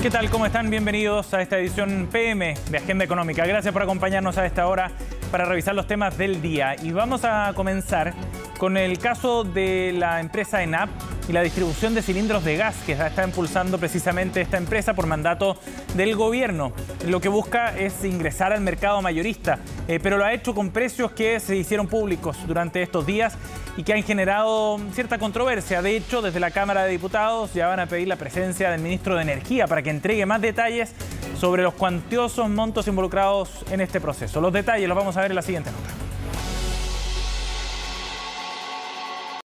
¿Qué tal? ¿Cómo están? Bienvenidos a esta edición PM de Agenda Económica. Gracias por acompañarnos a esta hora para revisar los temas del día. Y vamos a comenzar con el caso de la empresa ENAP y la distribución de cilindros de gas que está impulsando precisamente esta empresa por mandato del gobierno. Lo que busca es ingresar al mercado mayorista, pero lo ha hecho con precios que se hicieron públicos durante estos días y que han generado cierta controversia. De hecho, desde la Cámara de Diputados ya van a pedir la presencia del ministro de Energía para que entregue más detalles sobre los cuantiosos montos involucrados en este proceso. Los detalles los vamos a ver en la siguiente nota.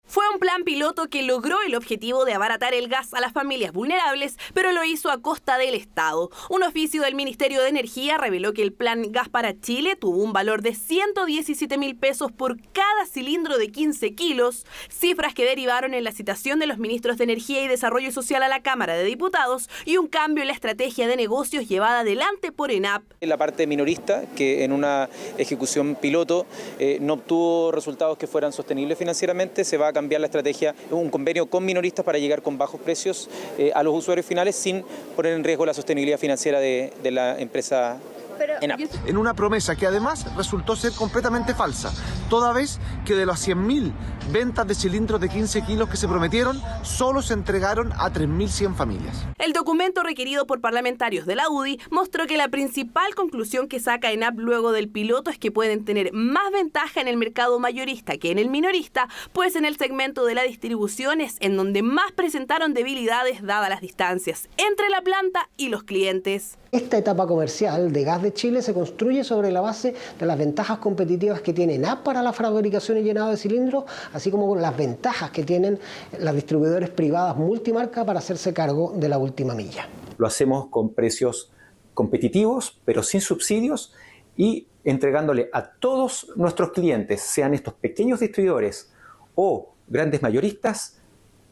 Fue un plan piloto que logró el objetivo de abaratar el gas a las familias vulnerables, pero lo hizo a costa del Estado. Un oficio del Ministerio de Energía reveló que el plan Gas para Chile tuvo un valor de 117.000 pesos por cada cilindro de 15 kilos, cifras que derivaron en la citación de los ministros de Energía y Desarrollo Social a la Cámara de Diputados y un cambio en la estrategia de negocios llevada adelante por ENAP. La parte minorista, que en una ejecución piloto no obtuvo resultados que fueran sostenibles financieramente, se va a cambiar la estrategia, un convenio con minoristas para llegar con bajos precios a los usuarios finales sin poner en riesgo la sostenibilidad financiera de la empresa ENAP. En una promesa que además resultó ser completamente falsa, toda vez que de las 100.000 ventas de cilindros de 15 kilos que se prometieron, solo se entregaron a 3.100 familias. El documento requerido por parlamentarios de la UDI mostró que la principal conclusión que saca ENAP luego del piloto es que pueden tener más ventaja en el mercado mayorista que en el minorista, pues en el segmento de la distribución es en donde más presentaron debilidades dadas las distancias entre la planta y los clientes. Esta etapa comercial de Gas de Chile se construye sobre la base de las ventajas competitivas que tiene ENAP para la fabricación y llenado de cilindros, así como con las ventajas que tienen las distribuidores privadas multimarca para hacerse cargo de la última milla. Lo hacemos con precios competitivos, pero sin subsidios y entregándole a todos nuestros clientes, sean estos pequeños distribuidores o grandes mayoristas,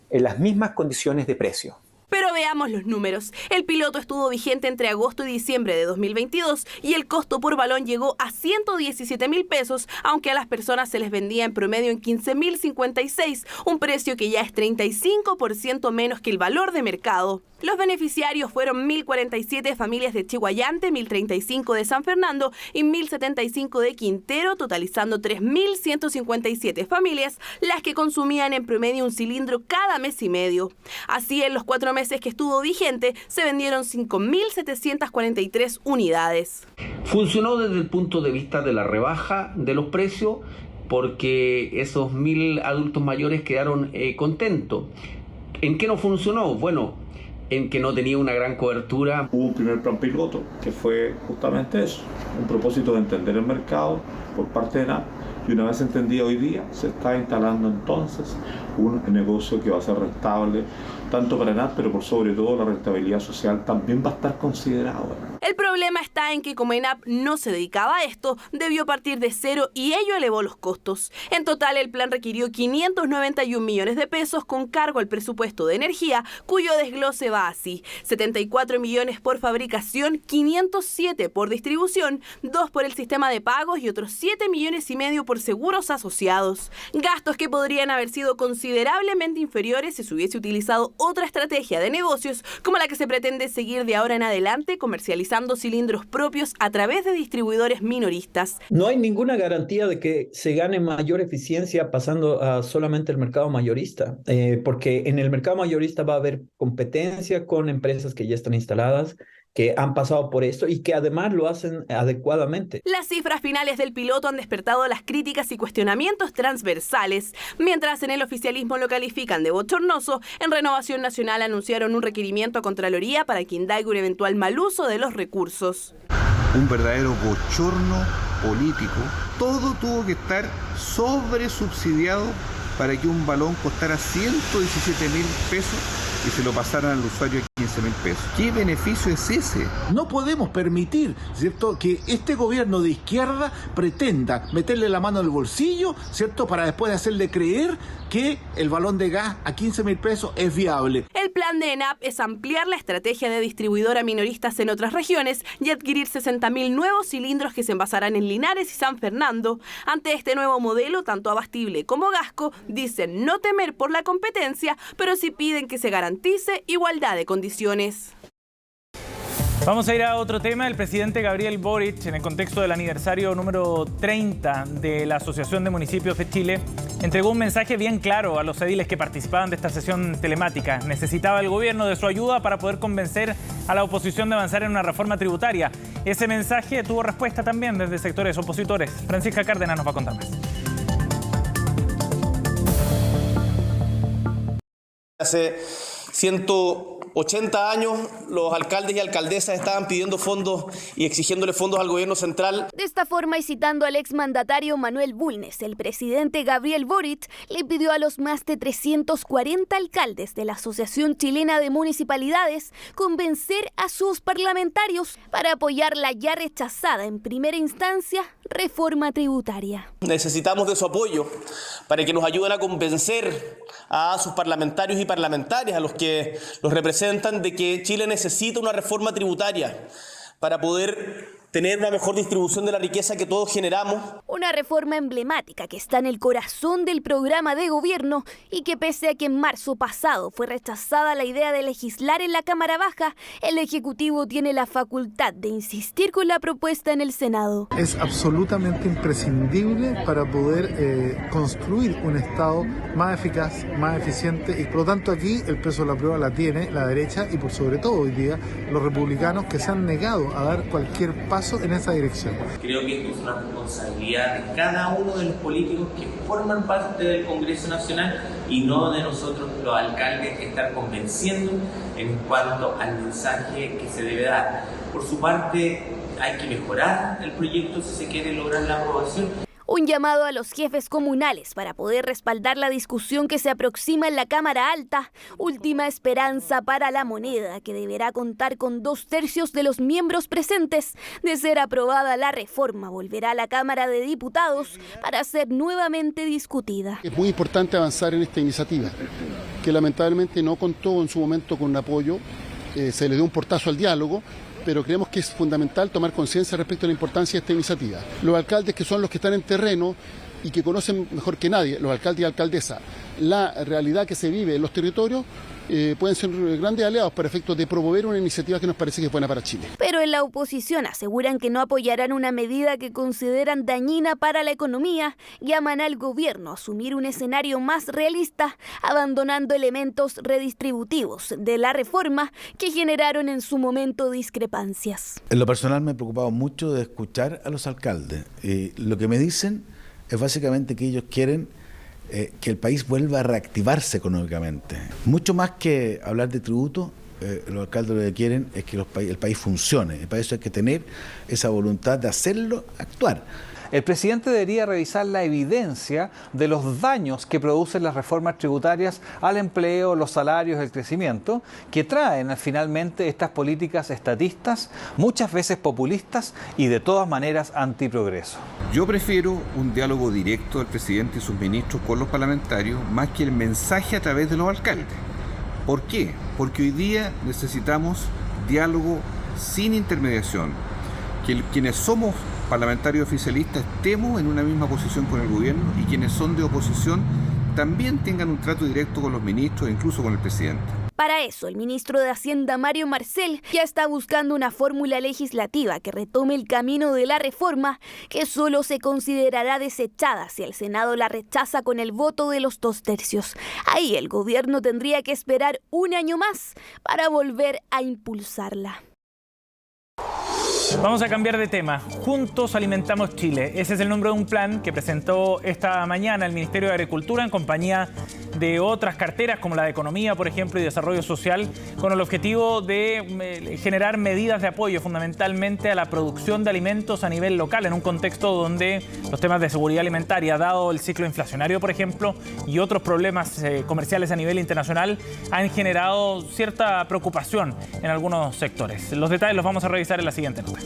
en las mismas condiciones de precio. Pero veamos los números. El piloto estuvo vigente entre agosto y diciembre de 2022 y el costo por balón llegó a 117.000 pesos, aunque a las personas se les vendía en promedio en 15.056, un precio que ya es 35% menos que el valor de mercado. Los beneficiarios fueron 1.047 familias de Chiguayante, 1.035 de San Fernando y 1.075 de Quintero, totalizando 3.157 familias, las que consumían en promedio un cilindro cada mes y medio. Así, en los 4 meses que estuvo vigente, se vendieron 5.743 unidades. Funcionó desde el punto de vista de la rebaja de los precios, porque esos 1.000 adultos mayores quedaron contentos. ¿En qué no funcionó? Bueno, en que no tenía una gran cobertura. Hubo un primer plan piloto que fue justamente eso, un propósito de entender el mercado por parte de ENAP, y una vez entendido hoy día se está instalando entonces un negocio que va a ser rentable tanto para ENAP, pero por sobre todo la rentabilidad social también va a estar considerada. El problema está en que como ENAP no se dedicaba a esto, debió partir de cero y ello elevó los costos. En total, el plan requirió 591 millones de pesos con cargo al presupuesto de energía, cuyo desglose va así: 74 millones por fabricación, 507 por distribución, 2 por el sistema de pagos y otros 7,5 millones por seguros asociados. Gastos que podrían haber sido considerablemente inferiores si se hubiese utilizado otra estrategia de negocios como la que se pretende seguir de ahora en adelante, comercializando cilindros propios a través de distribuidores minoristas. No hay ninguna garantía de que se gane mayor eficiencia pasando a solamente el mercado mayorista, porque en el mercado mayorista va a haber competencia con empresas que ya están instaladas, que han pasado por esto y que además lo hacen adecuadamente. Las cifras finales del piloto han despertado las críticas y cuestionamientos transversales. Mientras en el oficialismo lo califican de bochornoso, en Renovación Nacional anunciaron un requerimiento a Contraloría para que indague un eventual mal uso de los recursos. Un verdadero bochorno político. Todo tuvo que estar sobresubsidiado para que un balón costara 117.000 pesos y se lo pasaran al usuario a 15.000 pesos. ¿Qué beneficio es ese? No podemos permitir, ¿cierto?, que este gobierno de izquierda pretenda meterle la mano en el bolsillo, ¿cierto?, para después hacerle creer que el balón de gas a 15.000 pesos es viable. El plan de ENAP es ampliar la estrategia de distribuidora minoristas en otras regiones y adquirir 60.000 nuevos cilindros que se envasarán en Linares y San Fernando. Ante este nuevo modelo, tanto Abastible como Gasco dicen no temer por la competencia, pero sí piden que se garantice igualdad de condiciones. Vamos a ir a otro tema. El presidente Gabriel Boric, en el contexto del aniversario número 30 de la Asociación de Municipios de Chile, entregó un mensaje bien claro a los ediles que participaban de esta sesión telemática. Necesitaba el gobierno de su ayuda para poder convencer a la oposición de avanzar en una reforma tributaria. Ese mensaje tuvo respuesta también desde sectores opositores. Francisca Cárdenas nos va a contar más. Hace 180 años los alcaldes y alcaldesas estaban pidiendo fondos y exigiéndole fondos al gobierno central. De esta forma, y citando al exmandatario Manuel Bulnes, el presidente Gabriel Boric le pidió a los más de 340 alcaldes de la Asociación Chilena de Municipalidades convencer a sus parlamentarios para apoyar la ya rechazada en primera instancia reforma tributaria. Necesitamos de su apoyo para que nos ayuden a convencer a sus parlamentarios y parlamentarias, a los que los representan, de que Chile necesita una reforma tributaria para poder tener una mejor distribución de la riqueza que todos generamos. Una reforma emblemática que está en el corazón del programa de gobierno y que, pese a que en marzo pasado fue rechazada la idea de legislar en la Cámara Baja, el Ejecutivo tiene la facultad de insistir con la propuesta en el Senado. Es absolutamente imprescindible para poder construir un Estado más eficaz, más eficiente, y por lo tanto aquí el peso de la prueba la tiene la derecha y por sobre todo hoy día los republicanos, que se han negado a dar cualquier paso en esa dirección. Creo que esto es una responsabilidad de cada uno de los políticos que forman parte del Congreso Nacional y no de nosotros los alcaldes estar convenciendo en cuanto al mensaje que se debe dar. Por su parte, hay que mejorar el proyecto si se quiere lograr la aprobación. Un llamado a los jefes comunales para poder respaldar la discusión que se aproxima en la Cámara Alta. Última esperanza para La Moneda, que deberá contar con 2/3 de los miembros presentes. De ser aprobada la reforma, volverá a la Cámara de Diputados para ser nuevamente discutida. Es muy importante avanzar en esta iniciativa, que lamentablemente no contó en su momento con un apoyo, se le dio un portazo al diálogo, pero creemos que es fundamental tomar conciencia respecto a la importancia de esta iniciativa. Los alcaldes, que son los que están en terreno y que conocen mejor que nadie, los alcaldes y alcaldesas, la realidad que se vive en los territorios, pueden ser grandes aliados para efectos de promover una iniciativa que nos parece que es buena para Chile. Pero en la oposición aseguran que no apoyarán una medida que consideran dañina para la economía. Llaman al gobierno a asumir un escenario más realista, abandonando elementos redistributivos de la reforma que generaron en su momento discrepancias. En lo personal me he preocupado mucho de escuchar a los alcaldes. Lo que me dicen es básicamente que ellos quieren que el país vuelva a reactivarse económicamente. Mucho más que hablar de tributo, los alcaldes lo que quieren es que el país funcione. Y para eso hay que tener esa voluntad de hacerlo, actuar. El presidente debería revisar la evidencia de los daños que producen las reformas tributarias al empleo, los salarios, el crecimiento, que traen finalmente estas políticas estatistas, muchas veces populistas y de todas maneras antiprogreso. Yo prefiero un diálogo directo del presidente y sus ministros con los parlamentarios más que el mensaje a través de los alcaldes. ¿Por qué? Porque hoy día necesitamos diálogo sin intermediación. Que quienes somos parlamentarios oficialistas estemos en una misma posición con el gobierno y quienes son de oposición también tengan un trato directo con los ministros e incluso con el presidente. Para eso, el ministro de Hacienda, Mario Marcel, ya está buscando una fórmula legislativa que retome el camino de la reforma, que solo se considerará desechada si el Senado la rechaza con el voto de los 2/3. Ahí el gobierno tendría que esperar un año más para volver a impulsarla. Vamos a cambiar de tema. Juntos Alimentamos Chile. Ese es el nombre de un plan que presentó esta mañana el Ministerio de Agricultura en compañía de otras carteras como la de Economía, por ejemplo, y Desarrollo Social, con el objetivo de generar medidas de apoyo fundamentalmente a la producción de alimentos a nivel local, en un contexto donde los temas de seguridad alimentaria, dado el ciclo inflacionario, por ejemplo, y otros problemas comerciales a nivel internacional, han generado cierta preocupación en algunos sectores. Los detalles los vamos a revisar en la siguiente nota.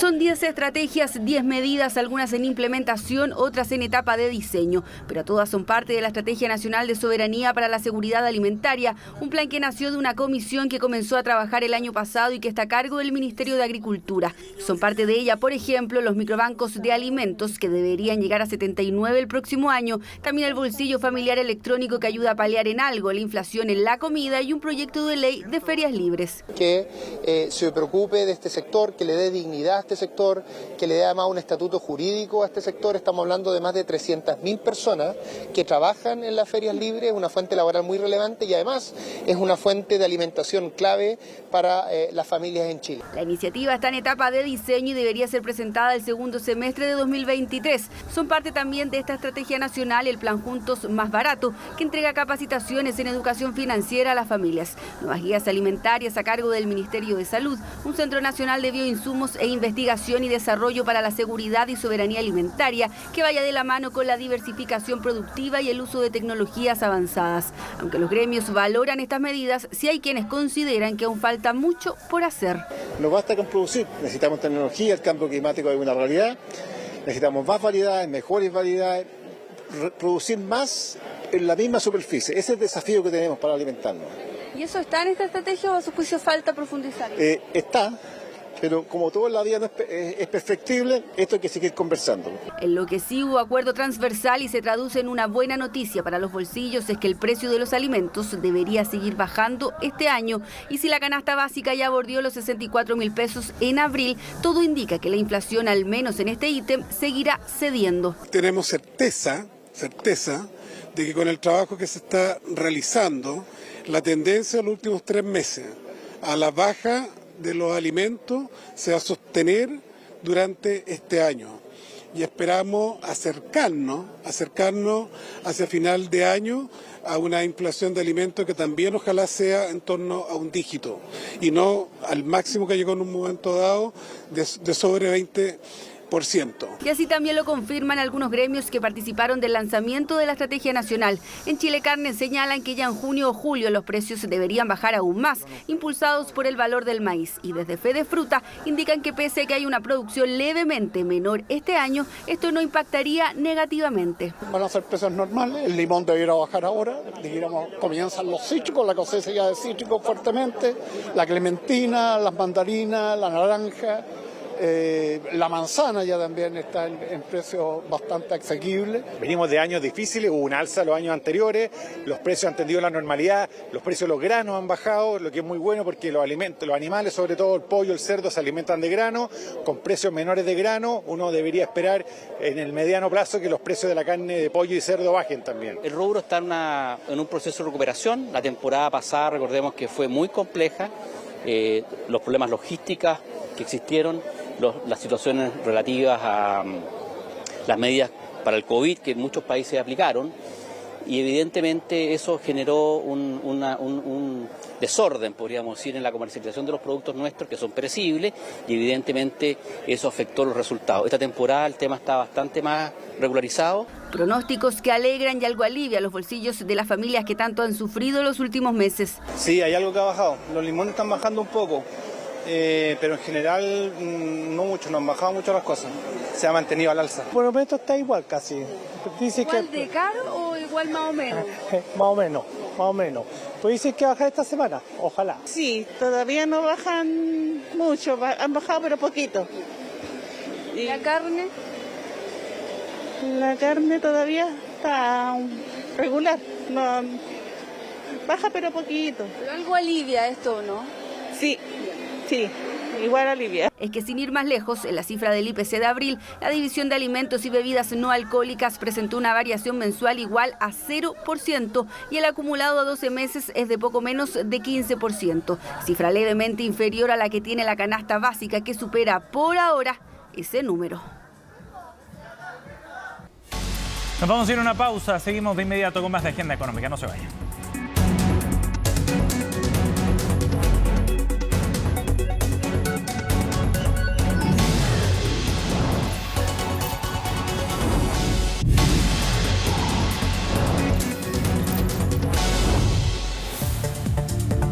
Son 10 estrategias, 10 medidas, algunas en implementación, otras en etapa de diseño, pero todas son parte de la Estrategia Nacional de Soberanía para la Seguridad Alimentaria, un plan que nació de una comisión que comenzó a trabajar el año pasado y que está a cargo del Ministerio de Agricultura. Son parte de ella, por ejemplo, los microbancos de alimentos, que deberían llegar a 79 el próximo año, también el bolsillo familiar electrónico que ayuda a paliar en algo la inflación en la comida y un proyecto de ley de ferias libres. Que se preocupe de este sector, que le dé dignidad a este sector, que le dé además un estatuto jurídico a este sector. Estamos hablando de más de 300.000 personas que trabajan en las ferias libres, es una fuente laboral muy relevante y además es una fuente de alimentación clave para las familias en Chile. La iniciativa está en etapa de diseño y debería ser presentada el segundo semestre de 2023. Son parte también de esta estrategia nacional el Plan Juntos Más Barato, que entrega capacitaciones en educación financiera a las familias, nuevas guías alimentarias a cargo del Ministerio de Salud, un Centro Nacional de Bioinsumos e Investigación y Desarrollo para la Seguridad y Soberanía Alimentaria que vaya de la mano con la diversificación productiva y el uso de tecnologías avanzadas. Aunque los gremios valoran estas medidas, sí hay quienes consideran que aún falta mucho por hacer. No basta con producir, necesitamos tecnología, el cambio climático es una realidad, necesitamos más variedades, mejores variedades, producir más en la misma superficie. Ese es el desafío que tenemos para alimentarnos. ¿Y eso está en esta estrategia o a su juicio falta profundizar? Está, pero como todo en la vida no es perfectible, esto hay que seguir conversando. En lo que sí hubo acuerdo transversal y se traduce en una buena noticia para los bolsillos es que el precio de los alimentos debería seguir bajando este año, y si la canasta básica ya bordeó los 64.000 pesos en abril, todo indica que la inflación, al menos en este ítem, seguirá cediendo. Tenemos certeza de que con el trabajo que se está realizando, la tendencia en los últimos 3 meses a la baja de los alimentos se va a sostener durante este año y esperamos acercarnos hacia final de año a una inflación de alimentos que también ojalá sea en torno a un dígito y no al máximo que llegó en un momento dado de sobre 20%. Y así también lo confirman algunos gremios que participaron del lanzamiento de la estrategia nacional. En Chile Carne señalan que ya en junio o julio los precios deberían bajar aún más, impulsados por el valor del maíz. Y desde Fede Fruta indican que pese a que hay una producción levemente menor este año, esto no impactaría negativamente. Van a ser precios normales, el limón debiera bajar ahora, comienzan los cítricos, la cosecha ya de cítricos fuertemente, la clementina, las mandarinas, la naranja. La manzana ya también está en precios bastante asequibles. Venimos de años difíciles, hubo un alza los años anteriores, los precios han tendido la normalidad, los precios de los granos han bajado, lo que es muy bueno porque los animales, sobre todo el pollo, el cerdo, se alimentan de grano, con precios menores de grano. Uno debería esperar en el mediano plazo que los precios de la carne de pollo y cerdo bajen también. El rubro está en un proceso de recuperación. La temporada pasada, recordemos que fue muy compleja, los problemas logísticos que existieron, las situaciones relativas a las medidas para el COVID que muchos países aplicaron, y evidentemente eso generó un desorden, podríamos decir, en la comercialización de los productos nuestros que son perecibles, y evidentemente eso afectó los resultados. Esta temporada el tema está bastante más regularizado. Pronósticos que alegran y algo alivia los bolsillos de las familias que tanto han sufrido los últimos meses. Sí, hay algo que ha bajado. Los limones están bajando un poco. Pero en general no mucho, no han bajado mucho las cosas, se ha mantenido al alza. Por el momento está igual casi. Dice ¿igual que... de caro o igual más o menos? Más o menos. Pues dicen que bajar esta semana, ojalá. Sí, todavía no bajan mucho, han bajado pero poquito. ¿Y la carne? La carne todavía está regular, no, baja pero poquito. Pero algo alivia esto, ¿no? Sí. Sí, igual alivia. Es que sin ir más lejos, en la cifra del IPC de abril, la División de Alimentos y Bebidas No Alcohólicas presentó una variación mensual igual a 0% y el acumulado a 12 meses es de poco menos de 15%, cifra levemente inferior a la que tiene la canasta básica, que supera por ahora ese número. Nos vamos a ir a una pausa, seguimos de inmediato con más de Agenda Económica, no se vayan.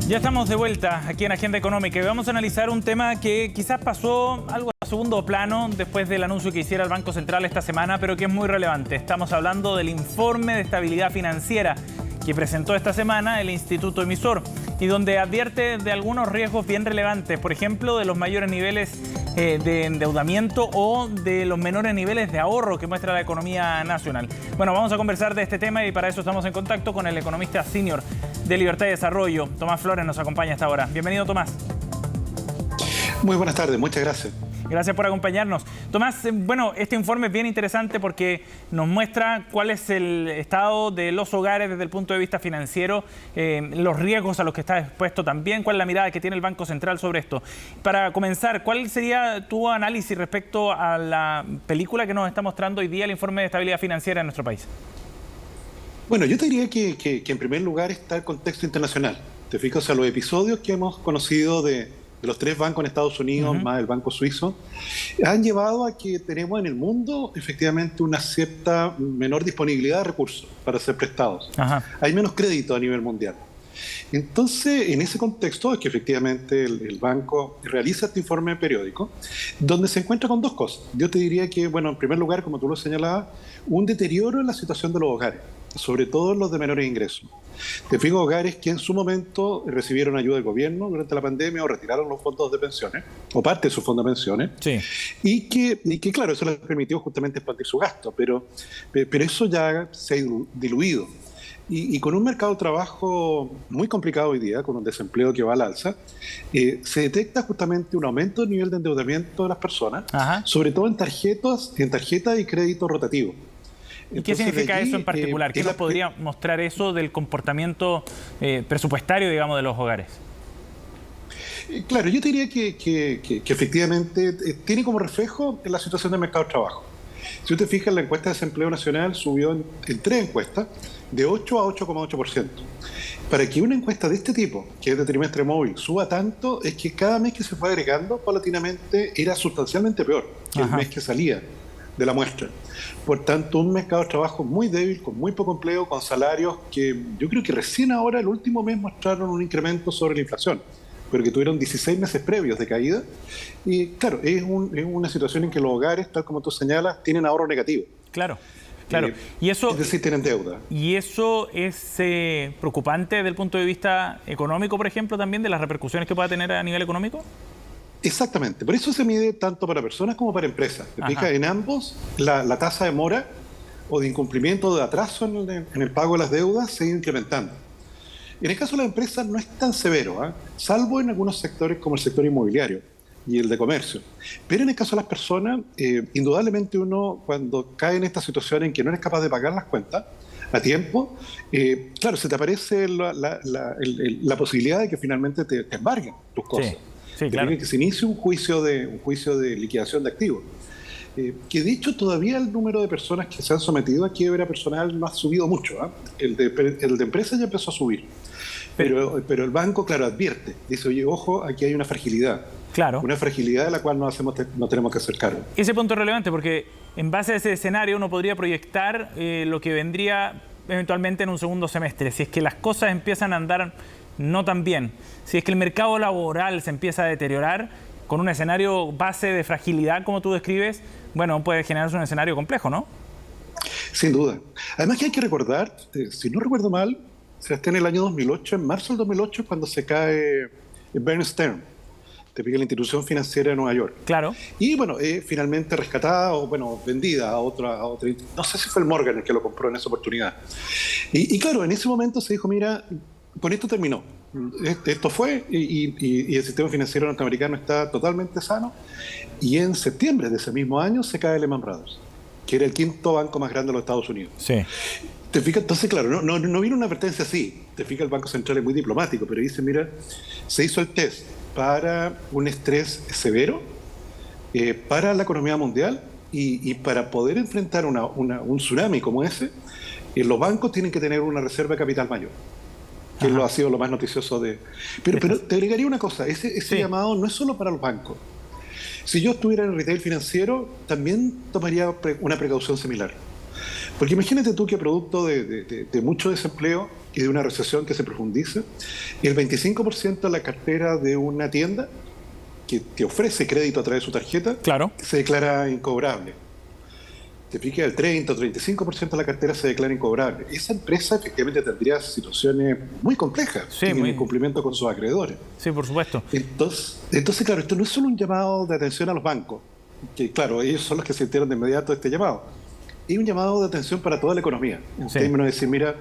Ya estamos de vuelta aquí en Agenda Económica y vamos a analizar un tema que quizás pasó algo a segundo plano después del anuncio que hiciera el Banco Central esta semana, pero que es muy relevante. Estamos hablando del informe de estabilidad financiera que presentó esta semana el Instituto Emisor y donde advierte de algunos riesgos bien relevantes, por ejemplo, de los mayores niveles de endeudamiento o de los menores niveles de ahorro que muestra la economía nacional. Bueno, vamos a conversar de este tema y para eso estamos en contacto con el economista senior de Libertad y Desarrollo, Tomás Flores, nos acompaña hasta ahora. Bienvenido, Tomás. Muy buenas tardes, muchas gracias. Gracias por acompañarnos. Tomás, bueno, este informe es bien interesante porque nos muestra cuál es el estado de los hogares desde el punto de vista financiero, los riesgos a los que está expuesto también, cuál es la mirada que tiene el Banco Central sobre esto. Para comenzar, ¿cuál sería tu análisis respecto a la película que nos está mostrando hoy día el informe de estabilidad financiera en nuestro país? Bueno, yo te diría que en primer lugar está el contexto internacional. Te fijas, o sea, los episodios que hemos conocido de los tres bancos en Estados Unidos, más el banco suizo, han llevado a que tenemos en el mundo efectivamente una cierta menor disponibilidad de recursos para ser prestados. Hay menos crédito a nivel mundial. Entonces, en ese contexto es que efectivamente el banco realiza este informe periódico, donde se encuentra con dos cosas. Yo te diría que, bueno, en primer lugar, como tú lo señalabas, un deterioro en la situación de los hogares, sobre todo los de menores ingresos. Te fijo, hogares que en su momento recibieron ayuda del gobierno durante la pandemia o retiraron los fondos de pensiones, o parte de sus fondos de pensiones, y que claro, eso les permitió justamente expandir su gasto, pero eso ya se ha diluido. Y con un mercado de trabajo muy complicado hoy día, con un desempleo que va al alza, se detecta justamente un aumento del nivel de endeudamiento de las personas, sobre todo en tarjetas y créditos rotativos. ¿Y qué significa eso en particular? ¿Qué nos podría mostrar eso del comportamiento presupuestario, digamos, de los hogares? Claro, yo te diría que efectivamente tiene como reflejo la situación del mercado de trabajo. Si usted fija, la encuesta de desempleo nacional subió en 3 encuestas de 8 a 8,8%. Para que una encuesta de este tipo, que es de trimestre móvil, suba tanto, es que cada mes que se fue agregando, paulatinamente, era sustancialmente peor que el mes que salía de la muestra. Por tanto, un mercado de trabajo muy débil, con muy poco empleo, con salarios que yo creo que recién ahora, el último mes, mostraron un incremento sobre la inflación, pero que tuvieron 16 meses previos de caída. Y claro, es una situación en que los hogares, tal como tú señalas, tienen ahorro negativo. Claro. Y eso, es decir, tienen deuda. ¿Y eso es preocupante desde el punto de vista económico, por ejemplo, también de las repercusiones que pueda tener a nivel económico? Exactamente. Por eso se mide tanto para personas como para empresas. ¿Te fijas? En ambos, la tasa de mora o de incumplimiento o de atraso en el pago de las deudas se ha ido incrementando. En el caso de las empresas no es tan severo, salvo en algunos sectores como el sector inmobiliario y el de comercio. Pero en el caso de las personas, indudablemente uno cuando cae en esta situación en que no eres capaz de pagar las cuentas a tiempo, claro, se te aparece la posibilidad de que finalmente te embarguen tus cosas. Sí, claro. Que se inicie un juicio de liquidación de activos. Que de hecho todavía el número de personas que se han sometido a quiebra personal no ha subido mucho. El de empresas ya empezó a subir. Pero el banco, claro, advierte. Dice, oye, ojo, aquí hay una fragilidad. Claro. Una fragilidad de la cual no tenemos que hacer cargo. Ese punto es relevante porque en base a ese escenario uno podría proyectar lo que vendría eventualmente en un segundo semestre. Si es que las cosas empiezan a andar no tan bien, si es que el mercado laboral se empieza a deteriorar con un escenario base de fragilidad, como tú describes, bueno, puede generarse un escenario complejo, ¿no? Sin duda. Además que hay que recordar, si no recuerdo mal, se está en el año 2008, en marzo del 2008, cuando se cae Bear Stearns, te pica la institución financiera de Nueva York. Claro. Y bueno, finalmente rescatada o bueno, vendida a otra, no sé si fue el Morgan el que lo compró en esa oportunidad. Y claro, en ese momento se dijo, mira, con esto terminó. Esto fue y el sistema financiero norteamericano está totalmente sano. Y en septiembre de ese mismo año se cae Lehman Brothers, que era el 5º banco más grande de los Estados Unidos. Sí. ¿Te fijas? Entonces, claro, no vino una advertencia así. Te fijas, el Banco Central es muy diplomático, pero dice, mira, se hizo el test para un estrés severo para la economía mundial y para poder enfrentar un tsunami como ese, los bancos tienen que tener una reserva de capital mayor, que ha sido lo más noticioso de... Pero te agregaría una cosa, ese llamado no es solo para los bancos. Si yo estuviera en el retail financiero, también tomaría una precaución similar. Porque imagínate tú que producto de mucho desempleo y de una recesión que se profundice, el 25% de la cartera de una tienda que te ofrece crédito a través de su tarjeta, claro, se declara incobrable. Te fijas, el 30 o 35% de la cartera se declara incobrable. Esa empresa efectivamente tendría situaciones muy complejas en incumplimiento con sus acreedores. Sí, por supuesto. Entonces, claro, esto no es solo un llamado de atención a los bancos, que claro, ellos son los que se enteraron de inmediato de este llamado. Es un llamado de atención para toda la economía, en términos de decir, mira,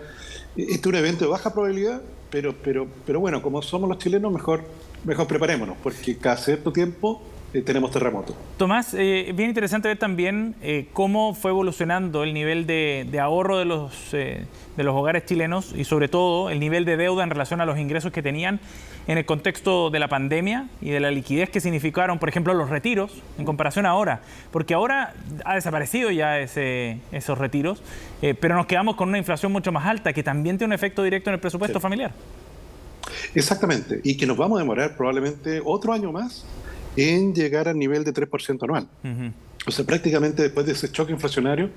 este es un evento de baja probabilidad, pero bueno, como somos los chilenos, mejor preparémonos, porque cada cierto tiempo tenemos terremotos. Tomás, bien interesante ver también cómo fue evolucionando el nivel de ahorro de los hogares chilenos y sobre todo el nivel de deuda en relación a los ingresos que tenían en el contexto de la pandemia y de la liquidez que significaron, por ejemplo, los retiros en comparación a ahora, porque ahora ha desaparecido ya esos retiros, pero nos quedamos con una inflación mucho más alta que también tiene un efecto directo en el presupuesto familiar. Exactamente, y que nos vamos a demorar probablemente otro año más en llegar al nivel de 3% anual. O sea, prácticamente después de ese choque inflacionario,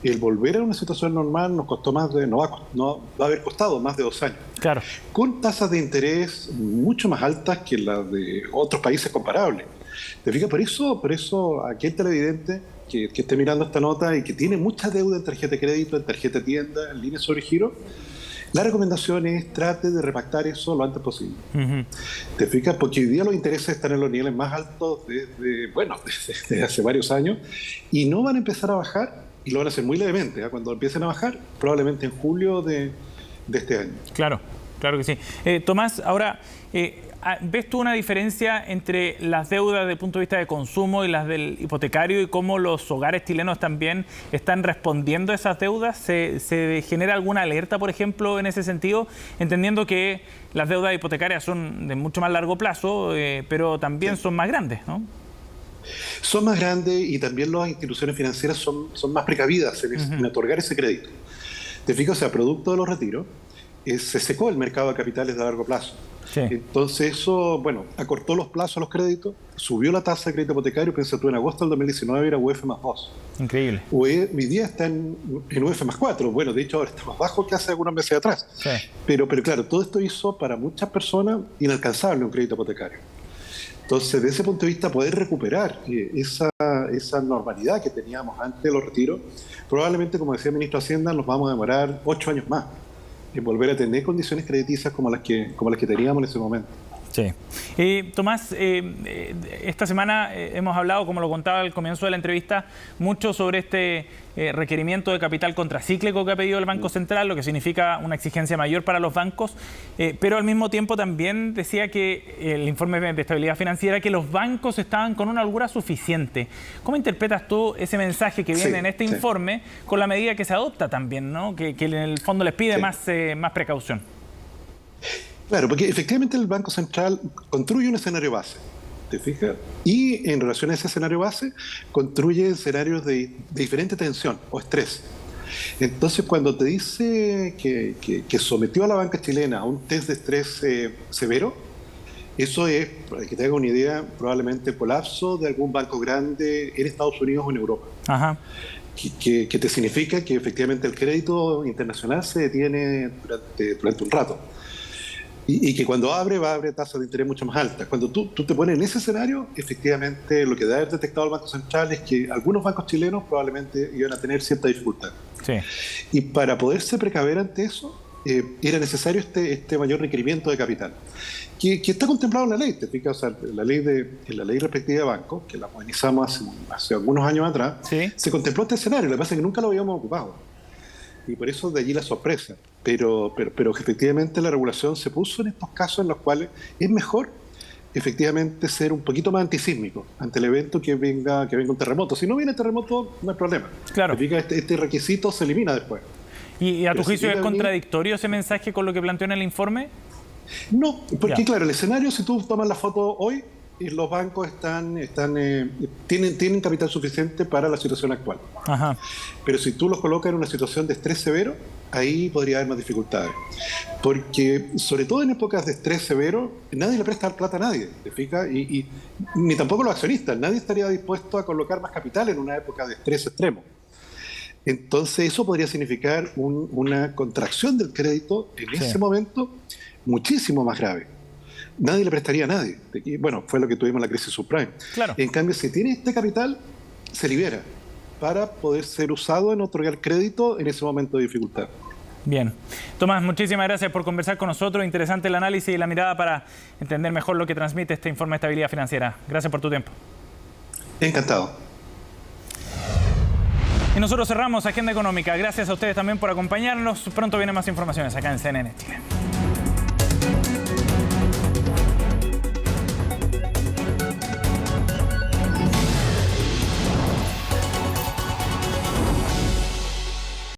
el volver a una situación normal nos costó no va a haber costado más de 2 años. Claro. Con tasas de interés mucho más altas que las de otros países comparables. ¿Te fijas? Por eso aquel televidente que esté mirando esta nota y que tiene mucha deuda en tarjeta de crédito, en tarjeta de tienda, en líneas sobre giro, la recomendación es trate de repactar eso lo antes posible. ¿Te fijas? Porque hoy día los intereses están en los niveles más altos desde hace varios años y no van a empezar a bajar, y lo van a hacer muy levemente. Cuando empiecen a bajar, probablemente en julio de este año. Claro, claro que sí. Tomás, ahora, ¿ves tú una diferencia entre las deudas desde el punto de vista de consumo y las del hipotecario y cómo los hogares chilenos también están respondiendo a esas deudas? ¿Se genera alguna alerta, por ejemplo, en ese sentido? Entendiendo que las deudas hipotecarias son de mucho más largo plazo, pero también son más grandes, ¿no? Son más grandes y también las instituciones financieras son más precavidas en otorgar ese crédito. ¿Te fijas? O sea, producto de los retiros, se secó el mercado de capitales de largo plazo. Sí. Entonces eso, acortó los plazos a los créditos, subió la tasa de crédito hipotecario, piensa tú, en agosto del 2019 era UF más 2. Increíble. Hoy día está en UF más 4, bueno, de hecho ahora está más bajo que hace algunos meses atrás. Sí. Pero claro, todo esto hizo para muchas personas inalcanzable un crédito hipotecario. Entonces, desde ese punto de vista, poder recuperar esa normalidad que teníamos antes de los retiros, probablemente, como decía el ministro de Hacienda, nos vamos a demorar 8 años más en volver a tener condiciones crediticias como las que teníamos en ese momento. Sí. Tomás, esta semana hemos hablado, como lo contaba al comienzo de la entrevista, mucho sobre este requerimiento de capital contracíclico que ha pedido el Banco Central, lo que significa una exigencia mayor para los bancos, pero al mismo tiempo también decía que el informe de estabilidad financiera que los bancos estaban con una holgura suficiente. ¿Cómo interpretas tú ese mensaje que viene en este informe con la medida que se adopta también, ¿no? que en el fondo les pide más precaución? Claro, porque efectivamente el Banco Central construye un escenario base, ¿te fijas? Y en relación a ese escenario base, construye escenarios de diferente tensión o estrés. Entonces, cuando te dice que sometió a la banca chilena a un test de estrés severo, eso es, para que te haga una idea, probablemente el colapso de algún banco grande en Estados Unidos o en Europa. Ajá. Que te significa que efectivamente el crédito internacional se detiene durante un rato. Y que cuando va a abrir tasas de interés mucho más altas. Cuando tú te pones en ese escenario, efectivamente lo que debe haber detectado el Banco Central es que algunos bancos chilenos probablemente iban a tener cierta dificultad. Sí. Y para poderse precaver ante eso, era necesario este mayor requerimiento de capital, que está contemplado en la ley. Te fijas, o sea, en la ley respectiva de bancos, que la modernizamos hace algunos años atrás, se contempló este escenario. Lo que pasa es que nunca lo habíamos ocupado. Y por eso de allí la sorpresa. Pero efectivamente la regulación se puso en estos casos en los cuales es mejor efectivamente ser un poquito más antisísmico ante el evento que venga un terremoto. Si no viene terremoto, no hay problema. Claro. Este requisito se elimina después. ¿Y a tu juicio es contradictorio ese mensaje con lo que planteó en el informe? No, porque claro, el escenario, si tú tomas la foto hoy, los bancos tienen capital suficiente para la situación actual. Ajá. Pero si tú los colocas en una situación de estrés severo, ahí podría haber más dificultades. Porque, sobre todo en épocas de estrés severo, nadie le presta plata a nadie, ¿te fijas? Y ni tampoco los accionistas. Nadie estaría dispuesto a colocar más capital en una época de estrés extremo. Entonces eso podría significar una contracción del crédito en ese momento muchísimo más grave. Nadie le prestaría a nadie. Bueno, fue lo que tuvimos en la crisis subprime. Claro. En cambio, si tiene este capital, se libera para poder ser usado en otorgar crédito en ese momento de dificultad. Bien. Tomás, muchísimas gracias por conversar con nosotros. Interesante el análisis y la mirada para entender mejor lo que transmite este informe de estabilidad financiera. Gracias por tu tiempo. Encantado. Y nosotros cerramos Agenda Económica. Gracias a ustedes también por acompañarnos. Pronto vienen más informaciones acá en CNN Chile.